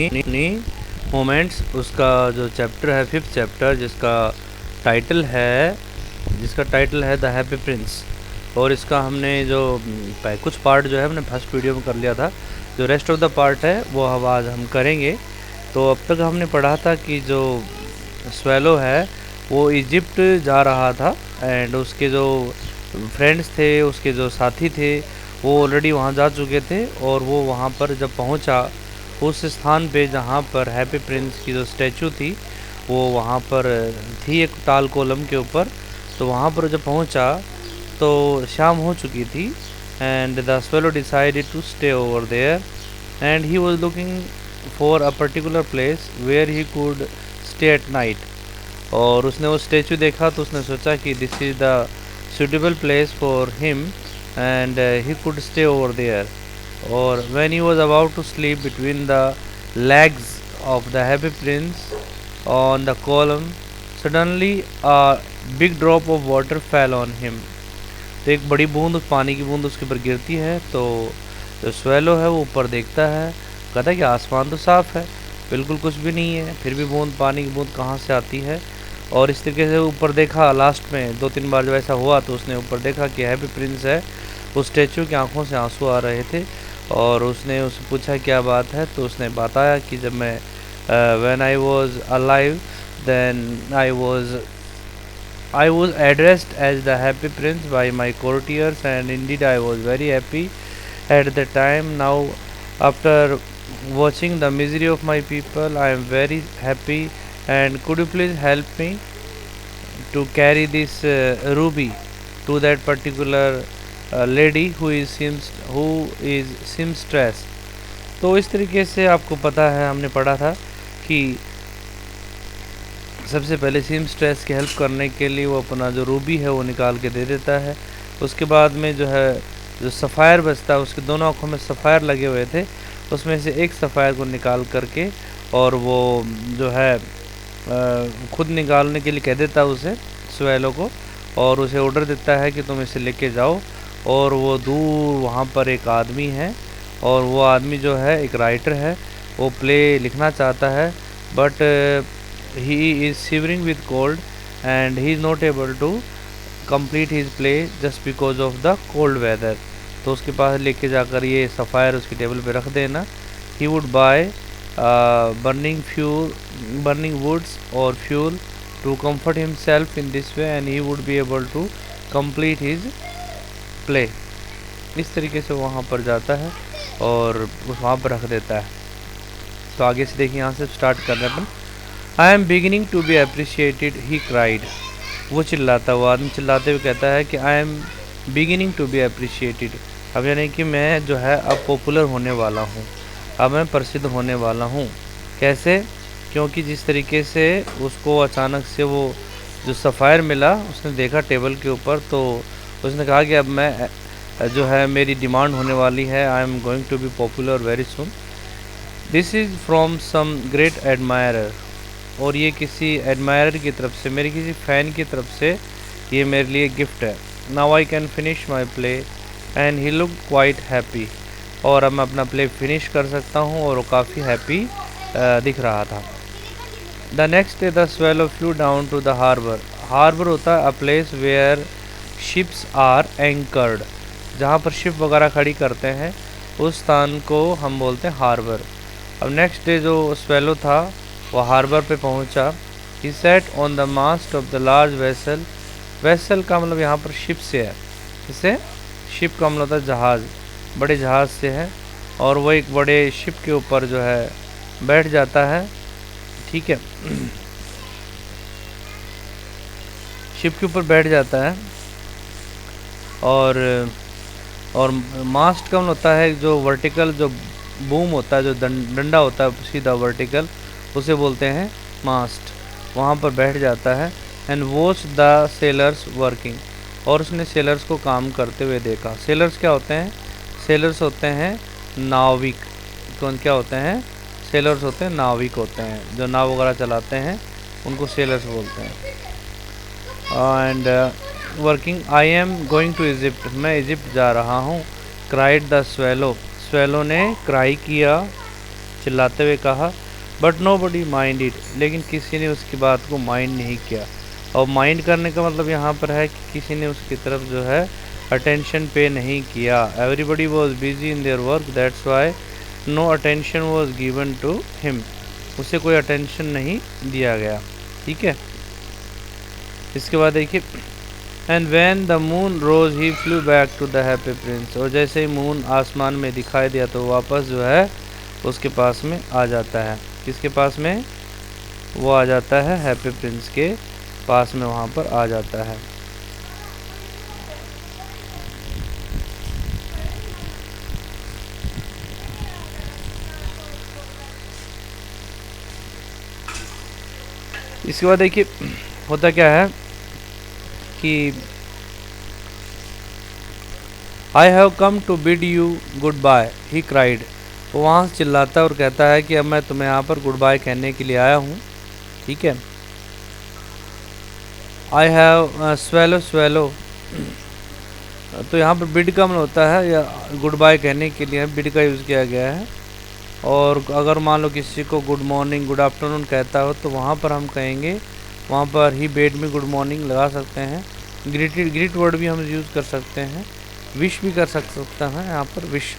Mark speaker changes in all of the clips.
Speaker 1: अपनी मोमेंट्स। उसका जो चैप्टर है 5th चैप्टर, जिसका टाइटल है द हैप्पी प्रिंस। और इसका हमने जो कुछ पार्ट जो है हमने फर्स्ट वीडियो में कर लिया था, जो रेस्ट ऑफ द पार्ट है वो अब आज हम करेंगे। तो अब तक हमने पढ़ा था कि जो स्वेलो है वो इजिप्ट जा रहा था, एंड उसके जो फ्रेंड्स थे, उसके जो साथी थे, वो ऑलरेडी वहाँ जा चुके थे। और वो वहाँ पर जब पहुँचा उस स्थान पे जहाँ पर हैप्पी प्रिंस की जो स्टैचू थी वो वहाँ पर थी, एक टाल कोलम के ऊपर। तो वहाँ पर जब पहुँचा तो शाम हो चुकी थी, and the swallow decided to stay over there, and he was looking for a particular place where he could stay at night. और उसने वो स्टैचू देखा तो उसने सोचा कि this is the suitable place for him, and he could stay over there. Or when he was about to sleep between the legs of the happy prince on the column, suddenly a big drop of water fell on him. तो एक बड़ी बूंद, पानी की बूंद उसके ऊपर गिरती है। तो जो स्वेलो है वो ऊपर देखता है, कहता है कि आसमान तो साफ़ है, बिल्कुल कुछ भी नहीं है, फिर भी पानी की बूंद कहाँ से आती है। और इस तरीके से ऊपर देखा, लास्ट में 2-3 बार जब ऐसा हुआ तो उसने ऊपर देखा कि हैप्पी प्रिंस है। उस स्टैचू की आंखों से आंसू आ रहे थे, और उसने उससे पूछा क्या बात है। तो उसने बताया कि जब मैं when I was alive then I was addressed as the happy prince by my courtiers, and indeed I was very happy at the time. Now, after watching the misery of my people, I am very happy. And could you please help me to carry this ruby to that particular lady who is seamstress? तो इस तरीके से आपको पता है, हमने पढ़ा था कि सबसे पहले सीमस्ट्रेस की हेल्प करने के लिए वो अपना जो रूबी है वो निकाल के दे देता है। उसके बाद में जो है जो सफ़ायर बचता है, उसके दोनों आँखों में सफ़ायर लगे हुए थे, उसमें से एक सफ़ायर को निकाल करके और वो जो है खुद निकालने के लिए कह देता है उसे, स्वेलो को, और उसे ऑर्डर देता है कि तुम इसे लेके जाओ। और वो दूर वहाँ पर एक आदमी है, और वो आदमी जो है एक राइटर है, वो प्ले लिखना चाहता है, but he is shivering with cold and he is not able to complete his play just because of the cold weather. तो उसके पास लेके जाकर ये सफ़ायर उसकी टेबल पे रख देना। he would buy burning woods or fuel to comfort himself in this way, and he would be able to complete his play. इस तरीके से वहाँ पर जाता है और वहाँ पर रख देता है। तो आगे से देखिए, यहाँ से स्टार्ट कर रहे हैं अपन। I am beginning to be appreciated, he cried. वो चिल्लाता, वो आदमी चिल्लाते हुए कहता है कि I am beginning to be appreciated. अब यानी कि मैं जो है अब पॉपुलर होने वाला हूँ, अब मैं प्रसिद्ध होने वाला हूँ। कैसे? क्योंकि जिस तरीके से उसको अचानक से वो जो सफ़ायर मिला, उसने देखा टेबल के ऊपर, तो उसने कहा कि अब मैं जो है मेरी डिमांड होने वाली है, I am going to be popular very soon. This is from some great admirer. और ये किसी एडमायरर की तरफ से, मेरे किसी फ़ैन की तरफ से ये मेरे लिए गिफ्ट है। Now I can finish my play and he look quite happy. और अब मैं अपना प्ले फिनिश कर सकता हूँ, और वो काफ़ी हैप्पी दिख रहा था। The next day the swallow flew down to the harbour. Harbour होता है a place where ships are anchored, जहाँ पर शिप वगैरह खड़ी करते हैं, उस स्थान को हम बोलते हैं हार्बर। अब नेक्स्ट डे जो स्वेलो था वो हार्बर पे पहुंचा। He sat on the mast of the large vessel. Vessel का मतलब यहाँ पर शिप से है, इसे शिप का मतलब होता है जहाज़, बड़े जहाज़ से है। और वो एक बड़े शिप के ऊपर जो है बैठ जाता है, ठीक है, शिप के ऊपर बैठ जाता है। और मास्ट का मतलब होता है जो वर्टिकल, जो बूम होता है, जो डंडा होता है सीधा वर्टिकल, उसे बोलते हैं मास्ट। वहाँ पर बैठ जाता है। And watch the sellers working. और उसने सेलर्स को काम करते हुए देखा। सेलर्स क्या होते हैं? सेलर्स होते हैं नाविक। कौन क्या होते हैं? सेलर्स होते हैं नाविक होते हैं, जो नाव वगैरह चलाते हैं, उनको सेलर्स बोलते हैं। And working, I am going to Egypt. मैं इजिप्ट जा रहा हूँ। Cried the swallow. स्वेलो ने क्राई किया, चिल्लाते हुए कहा। But nobody mind it, लेकिन किसी ने उसकी बात को माइंड नहीं किया। और माइंड करने का मतलब यहाँ पर है कि किसी ने उसकी तरफ जो है अटेंशन पे नहीं किया। Everybody was busy in their work, that's why no attention was given to him. उसे कोई अटेंशन नहीं दिया गया। ठीक है, इसके बाद देखिए, and when the moon rose he flew back to the happy prince. और जैसे ही मून आसमान में दिखाई दिया तो वापस जो है उसके पास में आ जाता है। किसके पास में? वो आ जाता है हैप्पी प्रिंस के पास में, वहाँ पर आ जाता है। इसके बाद देखिए होता क्या है कि I have come to bid you goodbye he cried. वो वहाँ से चिल्लाता है और कहता है कि अब मैं तुम्हें यहाँ पर गुड बाय कहने के लिए आया हूँ। ठीक है, आई हैव स्वेलो स्वेलो, तो यहाँ पर बिड का मतलब होता है या गुड बाय कहने के लिए बिड का यूज़ किया गया है। और अगर मान लो किसी को गुड मॉर्निंग गुड आफ्टरनून कहता हो तो वहाँ पर हम कहेंगे, वहाँ पर ही बेड में गुड मॉर्निंग लगा सकते हैं। ग्रीट वर्ड भी हम यूज़ कर सकते हैं, विश भी कर सकते हैं यहाँ पर wish.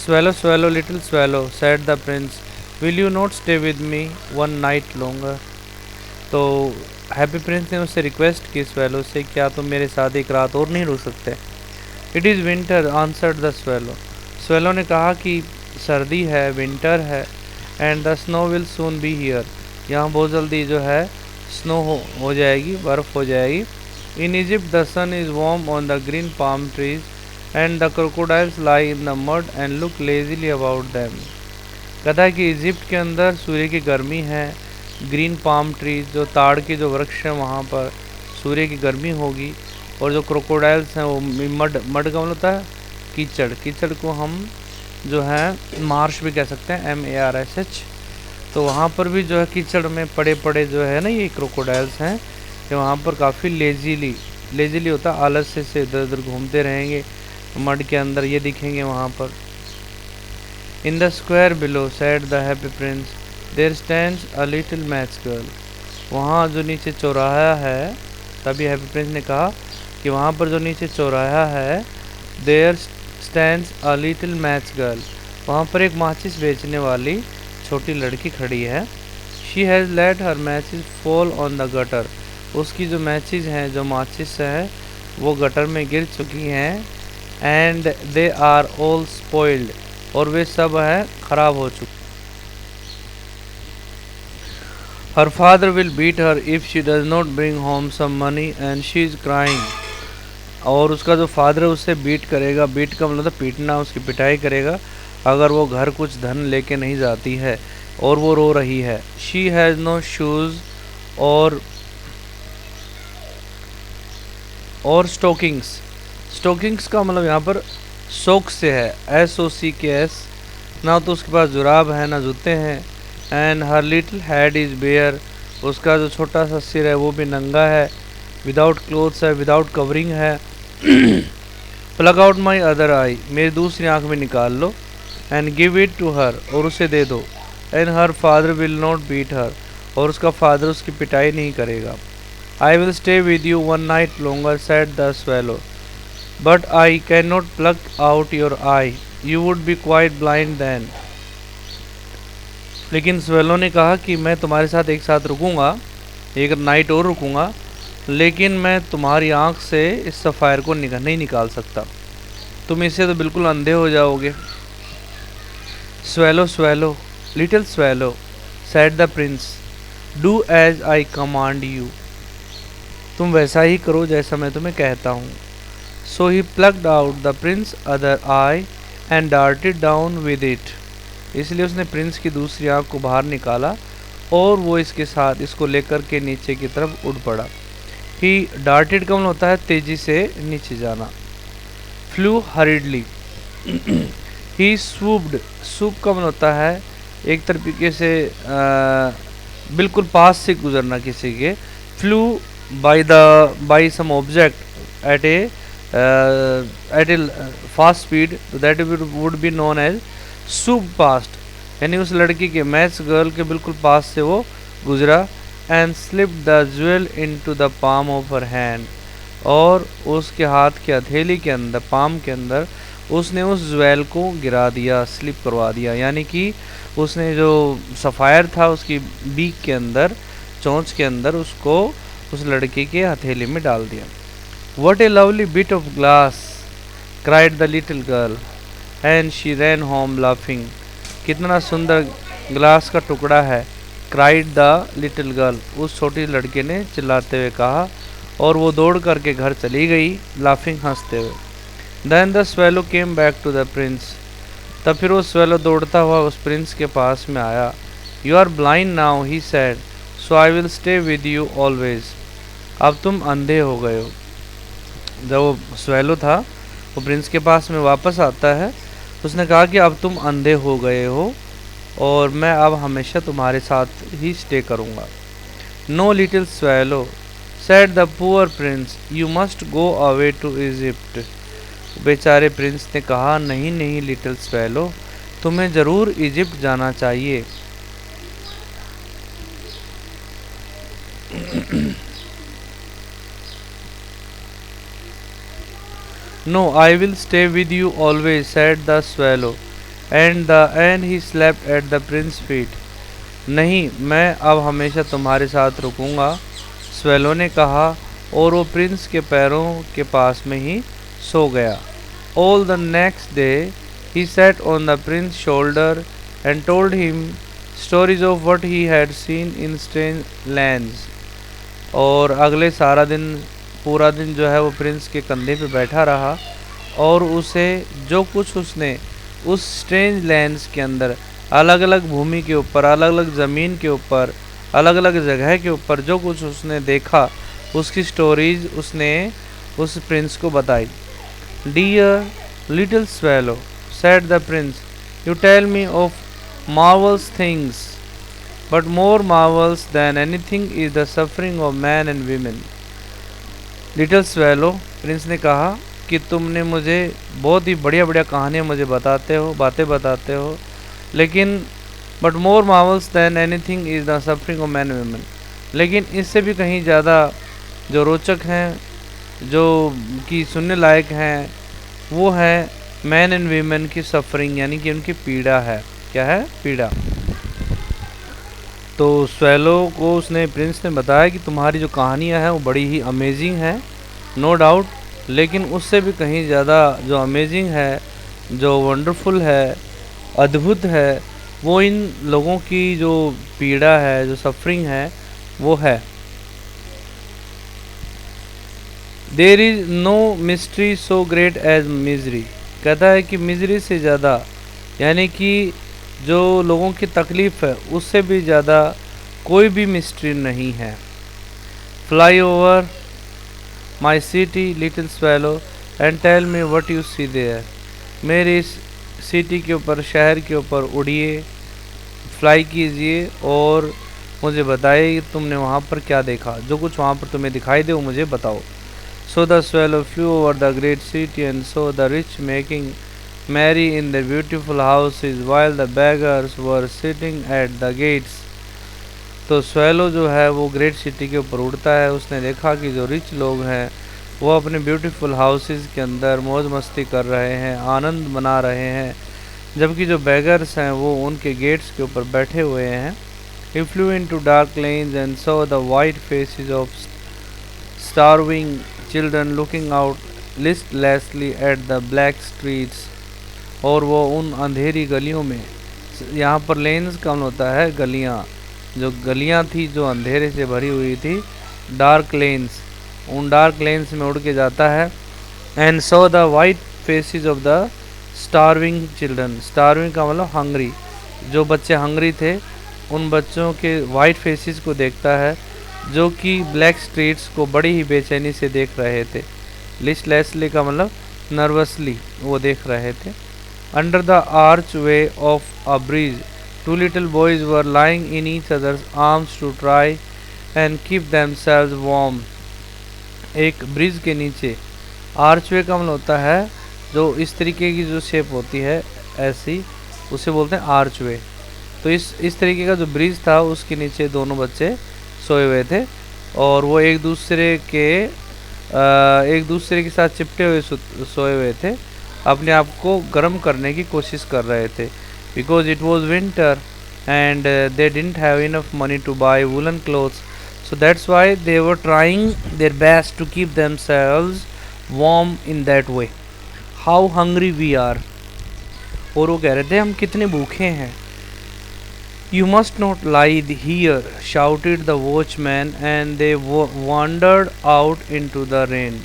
Speaker 1: Swallow swallow little swallow said the Prince, will you not stay with me one night longer. तो हैप्पी प्रिंस ने उससे रिक्वेस्ट की स्वेलो से, क्या तुम मेरे साथ एक रात और नहीं रुक सकते? It is winter answered the swallow. Swallow ने कहा कि सर्दी है, विंटर है। And the snow will soon be here, यहाँ बहुत जल्दी जो है स्नो हो जाएगी, बर्फ़ हो जाएगी। In Egypt the sun is warm on the green palm trees and the crocodiles lie in the mud and look lazily about them. कहता है कि इजिप्ट के अंदर सूर्य की गर्मी है, ग्रीन पाम ट्रीज जो ताड़ के जो वृक्ष हैं वहाँ पर सूर्य की गर्मी होगी। और जो क्रोकोडाइल्स हैं वो मड का मतलब होता है कीचड़, कीचड़ को हम जो है मार्श भी कह सकते हैं, MARSH। तो वहाँ पर भी जो है कीचड़ में पड़े पड़े जो है ना ये क्रोकोडाइल्स हैं, ये वहाँ पर काफ़ी लेजीली होता है, आलस्य से इधर उधर घूमते रहेंगे मड के अंदर, ये दिखेंगे वहाँ पर। In the square below said the happy prince, there stands a little match girl. वहाँ जो नीचे चौराहा है, तभी हैप्पी प्रिंस ने कहा कि वहाँ पर जो नीचे चौराहा है, there stands a little match girl, वहाँ पर एक माचिस बेचने वाली छोटी लड़की खड़ी है। She has let her matches fall on the gutter, उसकी जो मैचिस हैं, जो माचिस है वो गटर में गिर चुकी हैं। And they are all spoiled, और वे सब हैं ख़राब हो चुके। Her father will beat her if she does not bring home some money and she is crying. और उसका जो फादर है उससे बीट करेगा, बीट का मतलब पीटना, उसकी पिटाई करेगा अगर वो घर कुछ धन लेके नहीं जाती है, और वो रो रही है। शी हैज़ नो शूज़ और स्टोकिंग्स का मतलब यहाँ पर सोक से है, SOCKS। ना तो उसके पास जुराब है ना जूते हैं। And her little head is bare, उसका जो छोटा सा सिर है वो भी नंगा है। विदाउट क्लोथ्स है, विदाउट कवरिंग है। Pluck out my other eye, मेरी दूसरी आँख में निकाल लो। And give it to her, और उसे दे दो। And her father will not beat her, और उसका फादर उसकी पिटाई नहीं करेगा। I will stay with you one night longer said the swallow, but I can not pluck out your eye, you would be quite blind then. लेकिन swallow ने कहा कि मैं तुम्हारे साथ एक साथ रुकूंगा, एक नाइट और रुकूंगा, लेकिन मैं तुम्हारी आँख से इस सफ़ायर को नहीं निकाल सकता, तुम इससे तो बिल्कुल अंधे हो जाओगे। Swallow swallow little swallow said the prince, do as I command you, तुम वैसा ही करो जैसा मैं तुम्हें कहता हूँ। So he plucked out the prince other eye and darted down with it, इसलिए उसने प्रिंस की दूसरी आँख को बाहर निकाला और वो इसके साथ इसको लेकर के नीचे की तरफ उड़ पड़ा। ही डार्टेड का मतलब होता है तेज़ी से नीचे जाना। फ्लू हरिडली, ही स्वूप्ड, सूप का मतलब होता है एक तरीके से बिल्कुल पास से गुजरना किसी के। Flew by some object at a at a fast speed, तो that would be known as swept past, यानी उस लड़की के मैच गर्ल के बिल्कुल पास से वो गुजरा। And slip the jewel into the palm of her hand, और उसके हाथ के हथेली के अंदर, पाम के अंदर उसने उस ज्वेल को गिरा दिया, स्लिप करवा दिया, यानी कि उसने जो सफ़ायर था उसकी बीक के अंदर, चोंच के अंदर, उसको उस लड़की के हथेली में डाल दिया। What a lovely bit of glass, cried the little girl, and she ran home laughing. कितना सुंदर ग्लास का टुकड़ा है, cried the little girl, उस छोटी लड़के ने चिल्लाते हुए कहा, और वो दौड़ करके घर चली गई, laughing, हंसते हुए। Then the swallow came back to the prince. तब फिर वो swallow दौड़ता हुआ उस प्रिंस के पास में आया। You are blind now, he said, so I will stay with you always. अब तुम अंधे हो गए हो। जब वो स्वेलो था वो प्रिंस के पास में वापस आता है, उसने कहा कि अब तुम अंधे हो गए हो और मैं अब हमेशा तुम्हारे साथ ही स्टे करूँगा। No little swallow, said the poor prince, you must go away to Egypt. बेचारे प्रिंस ने कहा, नहीं नहीं लिटिल स्वेलो, तुम्हें ज़रूर इजिप्ट जाना चाहिए। No, I will stay with you always, said the swallow, and he slept at the prince's feet. नहीं, मैं अब हमेशा तुम्हारे साथ रुकूंगा, स्वेलो ने कहा, और वो प्रिंस के पैरों के पास में ही सो गया। All the next day, he sat on the prince's shoulder and told him stories of what he had seen in strange lands. और अगले सारा दिन, पूरा दिन जो है वो प्रिंस के कंधे पे बैठा रहा और उसे जो कुछ उसने उस स्ट्रेंज लैंड्स के अंदर, अलग अलग भूमि के ऊपर, अलग अलग ज़मीन के ऊपर, अलग अलग जगह के ऊपर जो कुछ उसने देखा, उसकी स्टोरीज उसने उस प्रिंस को बताई। Dear little swallow, said the prince, you tell me of marvels things, but more marvels than anything is the suffering of man and women. Little swallow, prince ने कहा कि तुमने मुझे बहुत ही बढ़िया बढ़िया कहानियाँ मुझे बताते हो, बातें बताते हो, लेकिन but more marvels than anything is the suffering of man women, लेकिन इससे भी कहीं ज़्यादा जो रोचक हैं, जो कि सुनने लायक हैं, वो है मैन एंड वीमेन की सफरिंग, यानी कि उनकी पीड़ा है। क्या है? पीड़ा। तो स्वेलो को उसने, प्रिंस ने बताया कि तुम्हारी जो कहानियाँ हैं वो बड़ी ही अमेजिंग है, नो डाउट, लेकिन उससे भी कहीं ज़्यादा जो अमेजिंग है, जो वंडरफुल है, अद्भुत है, वो इन लोगों की जो पीड़ा है, जो सफरिंग है, वो है। There is no mystery so great as misery, कहता है कि मिजरी से ज़्यादा, यानी कि जो लोगों की तकलीफ़ है उससे भी ज़्यादा कोई भी मिस्ट्री नहीं है। Fly over my city little swallow and tell me what you see there, मेरे इस सिटी के ऊपर, शहर के ऊपर उड़िए, फ्लाई कीजिए और मुझे बताइए तुमने वहाँ पर क्या देखा, जो कुछ वहाँ पर तुम्हें दिखाई दे वो मुझे बताओ। So the swallow flu over the great city and so the rich making merry in their beautiful houses while the beggars were sitting at the gates। तो स्वेलो जो है वो ग्रेट सिटी के ऊपर उड़ता है। उसने देखा कि जो रिच लोग हैं वो अपने ब्यूटीफुल हाउसेस के अंदर मौज मस्ती कर रहे हैं, आनंद मना रहे हैं, जबकि जो बेगर्स हैं वो उनके गेट्स के ऊपर बैठे हुए हैं। He flew into dark lanes and saw the white faces of starving children looking out listlessly at the black streets। और वो उन अंधेरी गलियों में, यहाँ पर लेन्स कौन होता है? गलियाँ, जो गलियाँ थी जो अंधेरे से भरी हुई थी, डार्क लेन्स, उन डार्क लेन्स में उड़ के जाता है। And so the white faces of the starving children, starving का मतलब हंग्री, जो बच्चे हंग्री थे उन बच्चों के वाइट फेसेस को देखता है जो कि ब्लैक स्ट्रीट्स को बड़ी ही बेचैनी से देख रहे थे। लिस्टलेसली का मतलब नर्वसली वो देख रहे थे। Under the archway of a bridge, two little boys were lying in each other's arms to try and keep themselves warm। एक ब्रिज के नीचे आर्चवे का मतलब होता है जो इस तरीके की जो शेप होती है ऐसी, उसे बोलते हैं आर्चवे। तो इस तरीके का जो ब्रिज था उसके नीचे दोनों बच्चे सोए हुए थे और वो एक दूसरे के साथ चिपटे हुए सोए हुए थे, अपने आप को गर्म करने की कोशिश कर रहे थे। Because it was winter and they didn't have enough money to buy woollen clothes, so that's why they were trying their best to keep themselves warm in that way. How hungry we are, और वो कह रहे थे हम कितने भूखे हैं। You must not lie here, shouted the watchman, and they wandered out into the rain.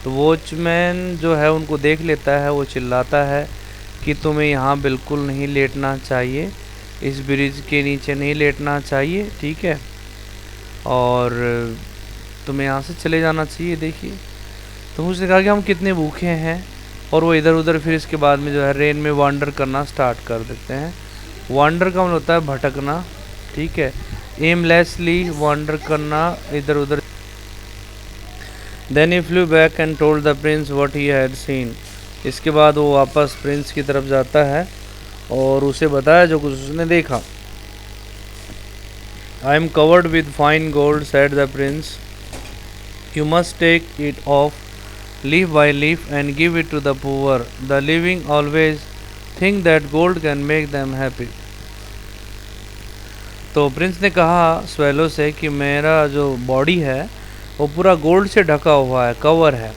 Speaker 1: तो वॉचमैन जो है उनको देख लेता है, वो चिल्लाता है कि तुम्हें यहाँ बिल्कुल नहीं लेटना चाहिए, इस ब्रिज के नीचे नहीं लेटना चाहिए, ठीक है, और तुम्हें यहाँ से चले जाना चाहिए। देखिए, तो उसने कहा कि हम कितने भूखे हैं, और वो इधर उधर फिर इसके बाद में जो है रेन में वांडर करना स्टार्ट कर देते हैं। वांडर का मतलब होता है भटकना, ठीक है, एमलेसली वांडर करना इधर उधर। Then he flew back and told the prince what he had seen. इसके बाद वो वापस प्रिंस की तरफ जाता है और उसे बताया जो कुछ उसने देखा। I am covered with fine gold, said the prince, you must take it off leaf by leaf and give it to the poor. The living always think that gold can make them happy. तो Prince ने कहा swallow से कि मेरा जो body है वो पूरा गोल्ड से ढका हुआ है, कवर है,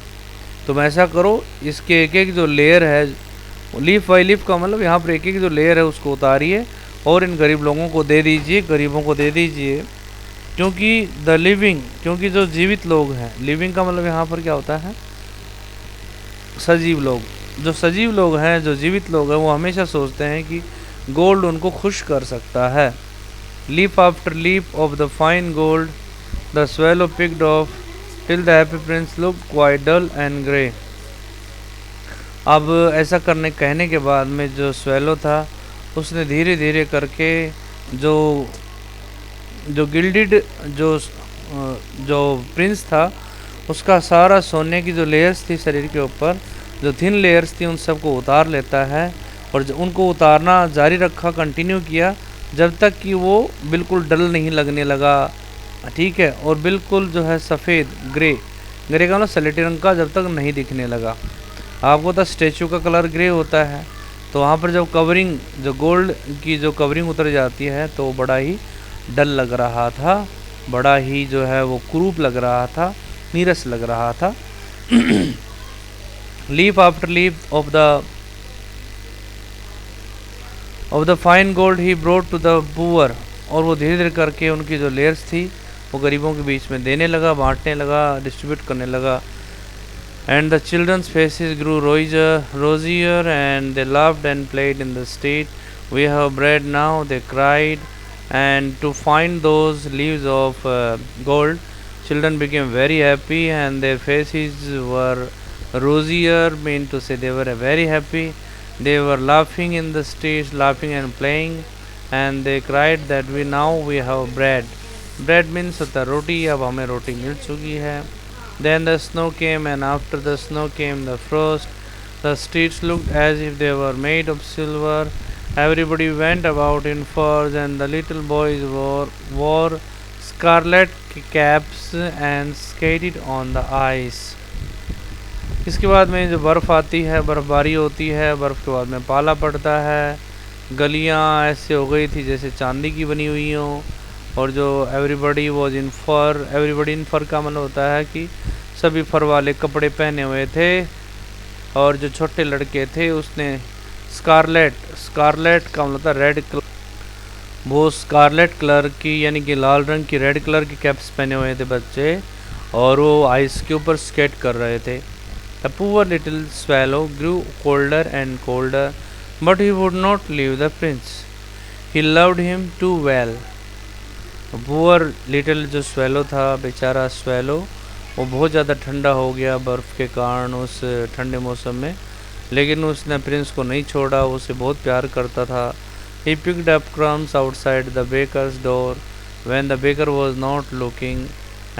Speaker 1: तुम ऐसा करो इसके एक एक जो लेयर है, लीफ बाई लीफ का मतलब यहाँ पर एक एक जो लेयर है उसको उतारिए और इन गरीब लोगों को दे दीजिए, गरीबों को दे दीजिए। क्योंकि द लिविंग, क्योंकि जो जीवित लोग हैं, लिविंग का मतलब यहाँ पर क्या होता है, सजीव लोग, जो सजीव लोग हैं, जो जीवित लोग हैं, वो हमेशा सोचते हैं कि गोल्ड उनको खुश कर सकता है। Leaf after leaf of the fine gold the swallow picked off till the happy prince look quite dull and grey. अब ऐसा कहने के बाद में जो स्वेलो था उसने धीरे धीरे करके जो गिल्डेड जो प्रिंस था उसका सारा सोने की जो लेयर्स थी शरीर के ऊपर, जो थिन लेयर्स थी, उन सबको उतार लेता है और उनको उतारना जारी रखा, कंटिन्यू किया जब तक कि वो बिल्कुल डल नहीं लगने लगा, ठीक है, और बिल्कुल जो है सफ़ेद ग्रे का मतलब सलेटी रंग का जब तक नहीं दिखने लगा। आपको तो स्टैचू का कलर ग्रे होता है, तो वहाँ पर जब कवरिंग, जो गोल्ड की जो कवरिंग उतर जाती है तो बड़ा ही डल लग रहा था, बड़ा ही जो है वो कुरूप लग रहा था, नीरस लग रहा था। Leaf after leaf of the fine gold he brought to the poor, और वो धीरे धीरे करके उनकी जो लेयर्स थी वो गरीबों के बीच में देने लगा, बांटने लगा, डिस्ट्रीब्यूट करने लगा। And the children's faces grew rosier and they loved and played in the street, we have bread now, they cried, and to find those leaves of gold children became very happy and their faces were rosier, mean to say they were very happy. They were laughing in the streets, laughing and playing, and they cried that we have bread. Bread means होता रोटी, अब हमें रोटी मिल चुकी है। Then the snow came and after the snow came the frost. The streets looked as if they were made of silver. Everybody went about in furs and the little boys wore scarlet caps and skated on the ice. इसके बाद में जो बर्फ़ आती है, बर्फ़बारी होती है, बर्फ़ के बाद में पाला पड़ता है, गलियां ऐसे हो गई थी जैसे चांदी की बनी हुई हों, और जो everybody was in fur, everybody in fur का मतलब होता है कि सभी फर वाले कपड़े पहने हुए थे, और जो छोटे लड़के थे उसने स्कारलेट का मतलब होता है रेड कलर, वो स्कारलेट कलर की यानी कि लाल रंग की रेड कलर की कैप्स पहने हुए थे बच्चे, और वो आइस के ऊपर स्केट कर रहे थे। The poor little swallow grew colder and colder but he would not leave the prince, he loved him too well. Poor little जो स्वेलो था, बेचारा स्वेलो, वो बहुत ज़्यादा ठंडा हो गया बर्फ़ के कारण उस ठंडे मौसम में, लेकिन उसने प्रिंस को नहीं छोड़ा, उसे बहुत प्यार करता था। He picked up crumbs outside the baker's door when the baker was not looking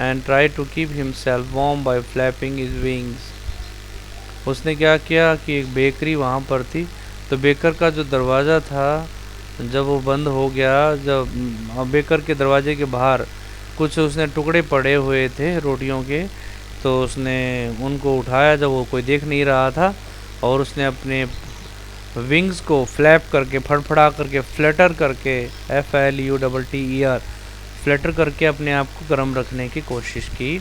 Speaker 1: and tried to keep himself warm by flapping his wings. उसने क्या किया कि एक बेकरी वहाँ पर थी, तो बेकर का जो दरवाज़ा था जब वो बंद हो गया, जब बेकर के दरवाजे के बाहर कुछ उसने टुकड़े पड़े हुए थे रोटियों के, तो उसने उनको उठाया जब वो कोई देख नहीं रहा था, और उसने अपने विंग्स को फ्लैप करके, फड़फड़ा करके, फ्लटर करके, FLUTTER, फ्लटर करके अपने आप को गर्म रखने की कोशिश की।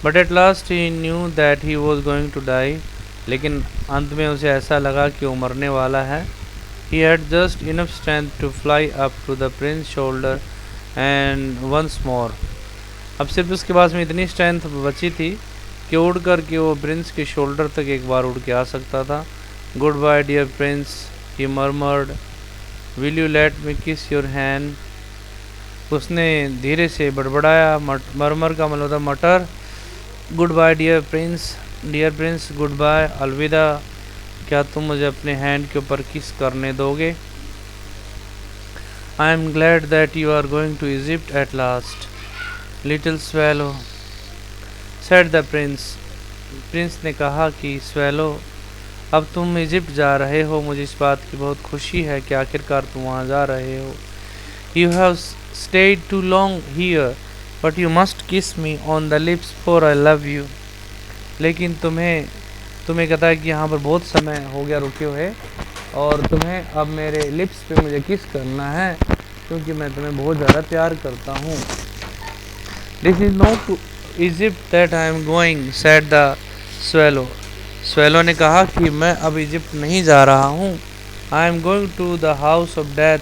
Speaker 1: But at last he knew that he was going to die, लेकिन अंत में उसे ऐसा लगा कि वो मरने वाला है। He had just enough strength to fly up to the prince shoulder and once more. अब सिर्फ उसके पास में इतनी स्ट्रेंथ बची थी कि उड़ कर के वो प्रिंस के शोल्डर तक एक बार उड़ के आ सकता था। Goodbye dear prince, he murmured, will you let me kiss your hand. उसने धीरे से बड़बड़ाया, मरमर का मतलब था मटर। Goodbye dear prince, goodbye, अलविदा, क्या तुम मुझे अपने हैंड के ऊपर किस करने दोगे। I am glad that you are going to Egypt at last, little swallow, said the prince. Prince ने कहा कि स्वेलो, अब तुम इजिप्ट जा रहे हो, मुझे इस बात की बहुत खुशी है कि आखिरकार तुम वहाँ जा रहे हो। You have stayed too long here, but you must kiss me on the lips for I love you. लेकिन तुम्हें कहता है कि यहाँ पर बहुत समय हो गया रुके हुए, और तुम्हें अब मेरे लिप्स पे मुझे किस करना है, क्योंकि मैं तुम्हें बहुत ज़्यादा प्यार करता हूँ। This is not to Egypt that I am going, said the swallow. Swallow ने कहा कि मैं अब इजिप्ट नहीं जा रहा हूँ। I am going to the house of death,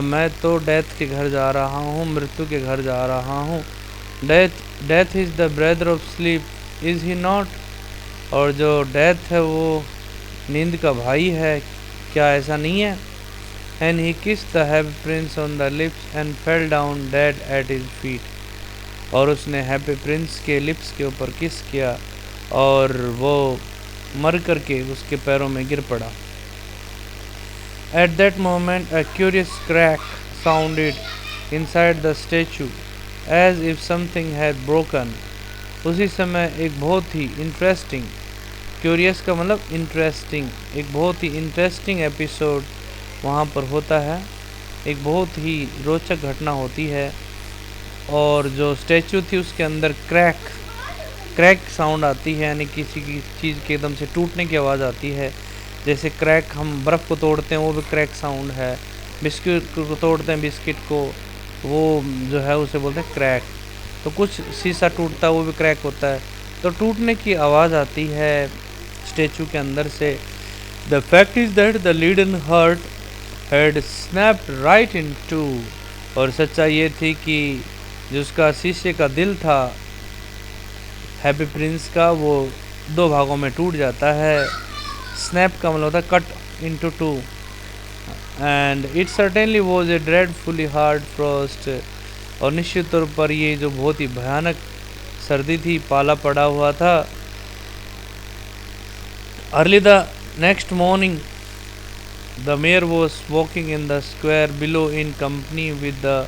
Speaker 1: मैं तो डेथ के घर जा रहा हूँ, मृत्यु के घर जा रहा हूँ। Death is the brother of sleep, is he not. और जो डेथ है वो नींद का भाई है, क्या ऐसा नहीं है। एंड ही किस the happy Prince on the lips and fell down dead at his feet. और उसने हैप्पी प्रिंस के लिप्स के ऊपर किस किया, और वो मर करके उसके पैरों में गिर पड़ा। At that moment a curious crack sounded inside the statue as if something had broken. उसी समय एक बहुत ही इंटरेस्टिंग, क्यूरियस का मतलब इंटरेस्टिंग, एक बहुत ही इंटरेस्टिंग एपिसोड वहाँ पर होता है, एक बहुत ही रोचक घटना होती है। और जो स्टैचू थी उसके अंदर क्रैक साउंड आती है, यानी किसी की चीज़ के एकदम से टूटने की आवाज़ आती है। जैसे क्रैक, हम बर्फ़ को तोड़ते हैं वो भी क्रैक साउंड है, बिस्किट को तोड़ते हैं बिस्किट को, वो जो है उसे बोलते हैं क्रैक। तो कुछ शीशा टूटता है वो भी क्रैक होता है, तो टूटने की आवाज़ आती है स्टैचू के अंदर से। The fact is that the leaden heart had snapped right in two. और सच्चाई ये थी कि जिसका शीशे का दिल था हैप्पी प्रिंस का, वो दो भागों में टूट जाता है। स्नैप का मतलब होता है cut into two. And it certainly was a dreadfully hard frost. और निश्चित तौर पर ये जो बहुत ही भयानक सर्दी थी, पाला पड़ा हुआ था। Early the next morning the mayor was walking in the square below in company with the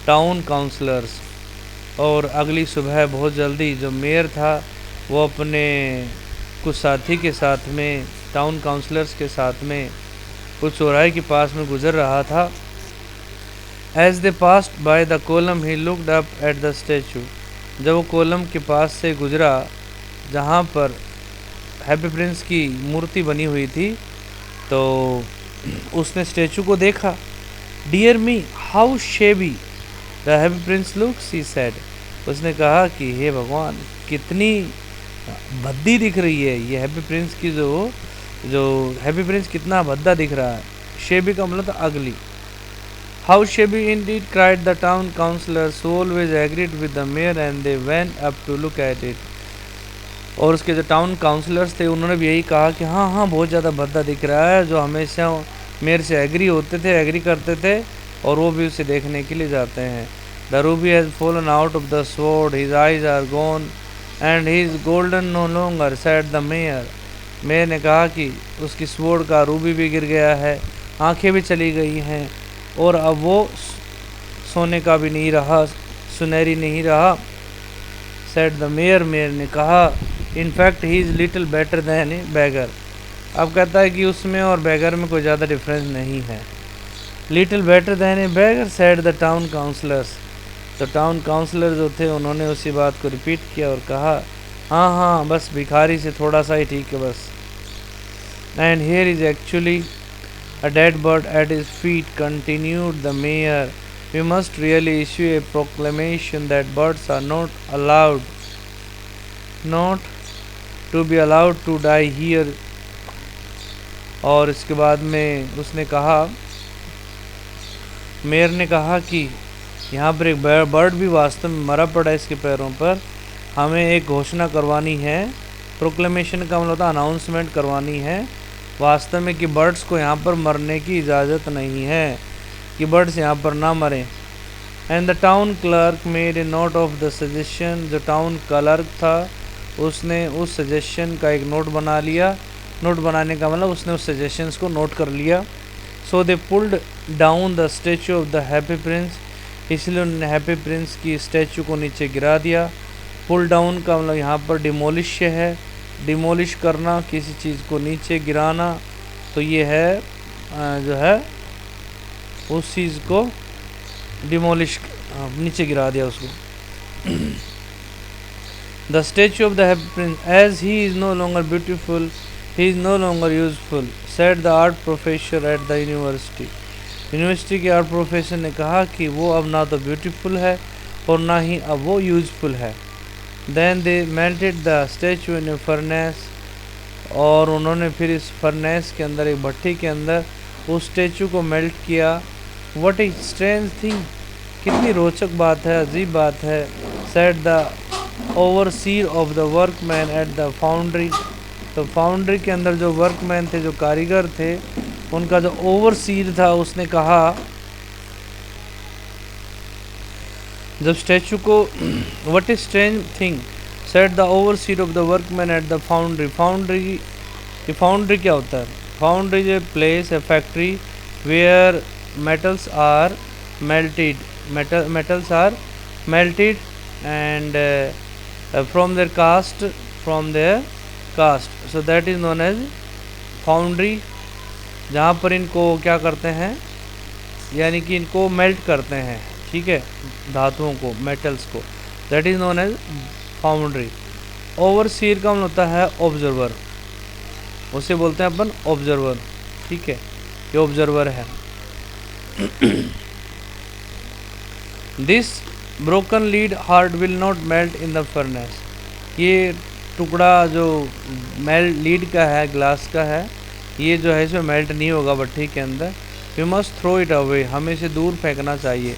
Speaker 1: town councillors. और अगली सुबह बहुत जल्दी जो मेयर था वो अपने कुछ साथी के साथ में, टाउन काउंसलर्स के साथ में, कुछ चौराहे के पास में गुजर रहा था। As they passed by the column he looked up at the statue. जब वो कोलम के पास से गुजरा जहाँ पर हैप्पी प्रिंस की मूर्ति बनी हुई थी, तो उसने स्टैचू को देखा। Dear me how shabby the happy prince looks, he said. उसने कहा कि हे भगवान, कितनी भद्दी दिख रही है ये हैप्पी प्रिंस की, जो हैप्पी प्रिंस कितना भद्दा दिख रहा है। शेबी का मतलब ugly. How shabby indeed, cried the town councillors who always agreed with the mayor and they went up to look at it. और उसके जो टाउन काउंसलर्स थे उन्होंने भी यही कहा कि हाँ हाँ बहुत ज़्यादा भद्दा दिख रहा है, जो हमेशा मेयर से एग्री करते थे, और वो भी उसे देखने के लिए जाते हैं। The ruby has fallen out of the sword, his eyes are gone and he is golden no longer, said the mayor. Mayor ने कहा कि उसकी स्वॉर्ड का रूबी भी गिर गया है, आंखें भी चली गई हैं, और अब वो सोने का भी नहीं रहा, सुनहरी नहीं रहा। सेड द मेयर, मेयर ने कहा। In fact he is little better than a bagger. अब कहता है कि उसमें और बैगर में कोई ज़्यादा डिफरेंस नहीं है। Little better than a beggar said the town councillors. तो टाउन काउंसलर जो थे उन्होंने उसी बात को रिपीट किया और कहा हाँ हाँ बस भिखारी से थोड़ा सा ही ठीक है बस। And here is actually a dead bird at his feet, continued the mayor. We must really issue a proclamation that birds are not to be allowed to die here. और इसके बाद में उसने कहा, मेयर ने कहा कि यहाँ पर एक बर्ड भी वास्तव में मरा पड़ा है इसके पैरों पर। हमें एक घोषणा करवानी है। प्रोक्लेमेशन का मतलब होता है अनाउंसमेंट करवानी है वास्तव में कि बर्ड्स को यहाँ पर मरने की इजाज़त नहीं है, कि बर्ड्स यहाँ पर ना मरें। And the town clerk made a note of the suggestion. जो टाउन क्लर्क था उसने उस सजेशन का एक नोट बना लिया। नोट बनाने का मतलब उसने उस सजेशंस को नोट कर लिया। So they pulled down the statue of the happy prince. इसलिए उन्होंने हैप्पी प्रिंस की स्टैचू को नीचे गिरा दिया। पुल डाउन का मतलब यहाँ पर डिमोलिश है, डिमोलिश करना, किसी चीज़ को नीचे गिराना। तो ये है जो है उस चीज़ को डिमोलिश, नीचे गिरा दिया उसको। The statue of the happy prince as he is no longer beautiful he is no longer useful said the art professor at the university. University के आर्ट प्रोफेसर ने कहा कि वो अब ना तो ब्यूटीफुल है और ना ही अब वो यूजफुल है। Then they melted the statue in a furnace। और उन्होंने फिर इस फर्नेस के अंदर, एक भट्टी के अंदर उस स्टैचू को मेल्ट किया। What a strange thing, कितनी रोचक बात है, अजीब बात है। Said the overseer of the workmen at the foundry। तो फाउंड्री के अंदर जो वर्कमैन थे, जो कारीगर थे, उनका जो ओवरसीर था उसने कहा जब स्टैचू को, what is strange thing said the overseer of the workman at the foundry. Foundry क्या होता है? Foundry is a place, a factory where metals are melted, metals are melted and from there cast, so that is known as foundry. जहाँ पर इनको क्या करते हैं, यानी कि इनको मेल्ट करते हैं, ठीक है, धातुओं को, मेटल्स को, that is known as foundry. Overseer का मतलब होता है ऑब्जर्वर, उसे बोलते हैं अपन ऑब्जर्वर, ठीक है, ये ऑब्जर्वर है। This broken lead heart will not melt in the furnace. ये टुकड़ा जो लीड का है, ग्लास का है, ये जो है इसमें मेल्ट नहीं होगा भट्टी के अंदर। We must throw it away, हमें इसे दूर फेंकना चाहिए।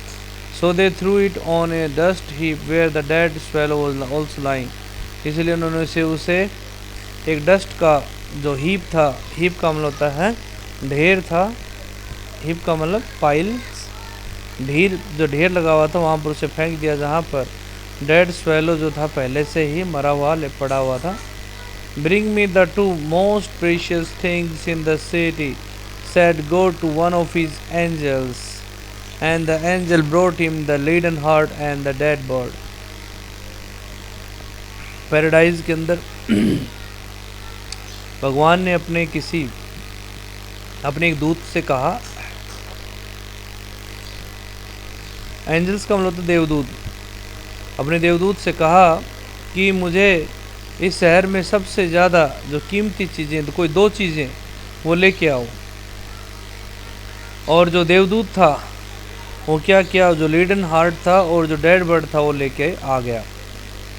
Speaker 1: So they threw it on a dust heap where the dead swallow was also lying. इसलिए उन्होंने उसे एक डस्ट का जो हीप था, हीप का मतलब होता है ढेर था, हीप का मतलब पाइल, ढेर, जो ढेर लगा हुआ था वहाँ पर उसे फेंक दिया, जहाँ पर डेड स्वेलो जो था पहले से ही मरा हुआ पड़ा हुआ था। Bring me the two most precious things in the city said God to one of his angels, and the angel brought him the laden heart and the dead bird। Paradise के अंदर भगवान ने अपने एक दूत से कहा, एंजल्स का मतलब देवदूत, अपने देवदूत से कहा कि मुझे इस शहर में सबसे ज़्यादा जो कीमती चीज़ें, तो कोई 2 चीज़ें वो लेके आओ। और जो देवदूत था वो क्या किया, जो लीडन हार्ट था और जो डेड बर्ड था वो लेके आ गया।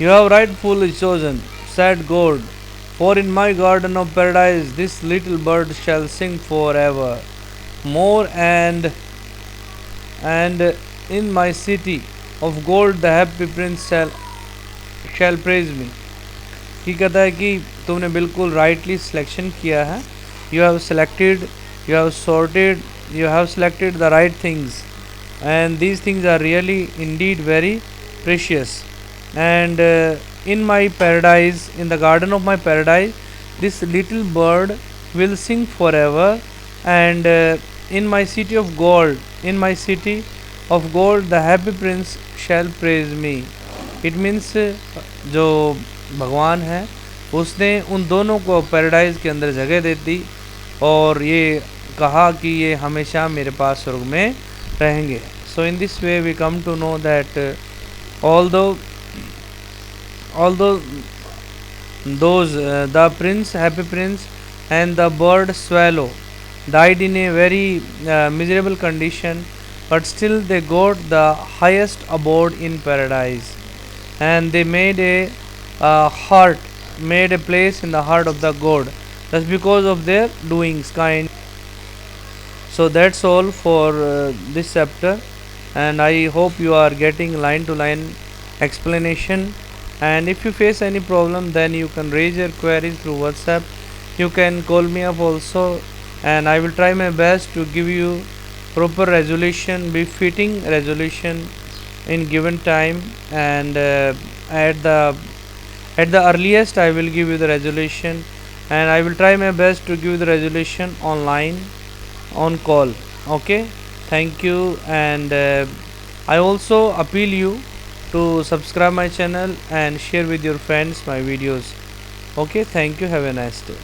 Speaker 1: You have rightfully chosen said God, for in my garden of paradise this little bird shall sing for ever more and in my city of gold the happy prince shall praise me. ये कहता है कि तुमने बिल्कुल rightly selection किया है। You have selected, you have sorted, you have selected the right things, and these things are really indeed very precious। And in my paradise, in the garden of my paradise, this little bird will sing forever, and in my city of gold, in my city of gold the happy prince shall praise me। it means जो भगवान है उसने उन दोनों को paradise के अंदर जगह दे दी और ये कहा कि ये हमेशा मेरे पास स्वर्ग में रहेंगे। So in this way we come to know that although those the prince, happy prince, and the bird swallow died in a very miserable condition, but still they got the highest abode in paradise, and they made a heart, made a place in the heart of the god. That's because of their doings kind. So that's all for this chapter, and I hope you are getting line to line explanation. And if you face any problem, then you can raise your queries through WhatsApp. You can call me up also, and I will try my best to give you proper resolution, befitting resolution in given time. And at the earliest I will give you the resolution, and I will try my best to give the resolution online on call. Okay, thank you. And I also appeal you to subscribe my channel and share with your friends my videos. Okay, thank you, have a nice day.